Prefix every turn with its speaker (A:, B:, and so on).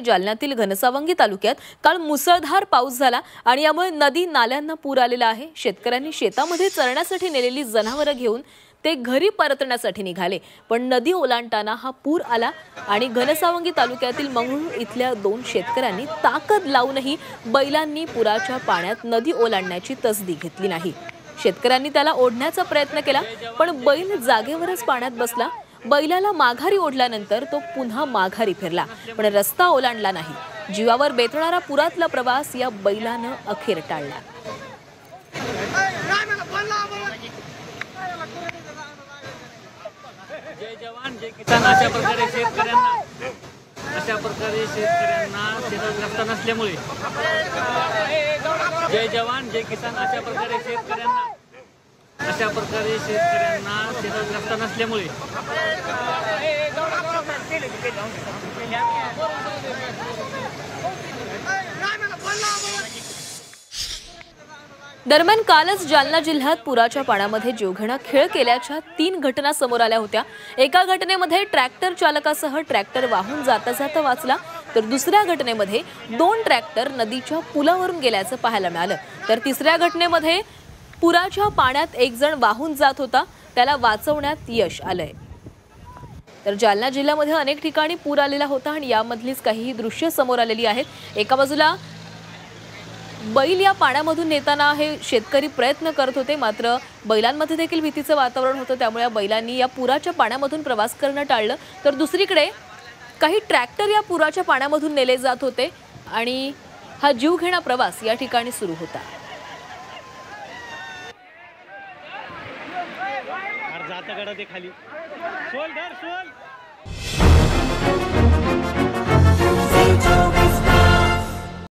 A: जालन्यातील घनसावंगी तालुक्यात काल मुसळधार पाऊस झाला आणि यामुळे नदी नाल्यांना पूर आलेला आहे। शेतकऱ्यांनी शेतामध्ये चरण्यासाठी नेलेली जनावरे घेऊन ते घरी परतण्यासाठी निघाले, पण नदी ओलांडताना हा पूर आला आणि घनसावंगी तालुक्यातील मंगळूर इथल्या 2 शेतकऱ्यांनी ताकद लावूनही बैलांनी पुराच्या पाण्यात नदी ओलांडण्याची तसदी घेतली नाही। शेतकऱ्यांनी त्याला ओढण्याचा प्रयत्न केला, पण बैल जागेवरच पाण्यात बसला। बैलाला माघारी ओढल्यानंतर तो पुन्हा माघारी फिरला, पण रस्ता ओलांडला नाही। जीवावर बेतणारा पुरातला प्रवास या बैलानं अखेर टाळला।
B: जय जवान जय किसान अशा प्रकारे शेतकऱ्यांना शेतात रस्ता नसल्यामुळे जय जवान जय किसान अशा प्रकारे शेतकऱ्यांना शेतात रस्ता नसल्यामुळे
A: दरम्यान कालच जालना जिल्ह्यात पुराच्या पाण्यामध्ये जीवघेणा खेळ केल्याच्या 3 घटना समोर आल्या होत्या। एका घटनेमध्ये ट्रॅक्टर चालकासह ट्रॅक्टर वाहून जाता वाचला, तर दुसऱ्या घटनेमध्ये 2 ट्रॅक्टर नदीच्या पुलावरून गेल्याचं पाहायला मिळालं। तर तिसऱ्या घटनेमध्ये पुराच्या पाण्यात एक जण वाहून जात होता, त्याला वाचवण्यात यश आलंय। तर जालना जिल्ह्यामध्ये अनेक ठिकाणी पूर आलेला होता आणि यामधलीच काही दृश्य समोर आलेली आहेत। एका बाजूला बैल या पाण्यामधून नेताना हे शेतकरी प्रयत्न करत होते, मात्र बैलांमध्ये देखील भीतीचं वातावरण होतं, त्यामुळे बैलांनी या पुराच्या पाण्यामधून प्रवास करणं टाळलं। तर दुसरीकडे काही ट्रॅक्टर या पुराच्या पाण्यामधून नेले जात होते आणि हा जीवघेणा प्रवास या ठिकाणी सुरू होता।
B: खाली सोल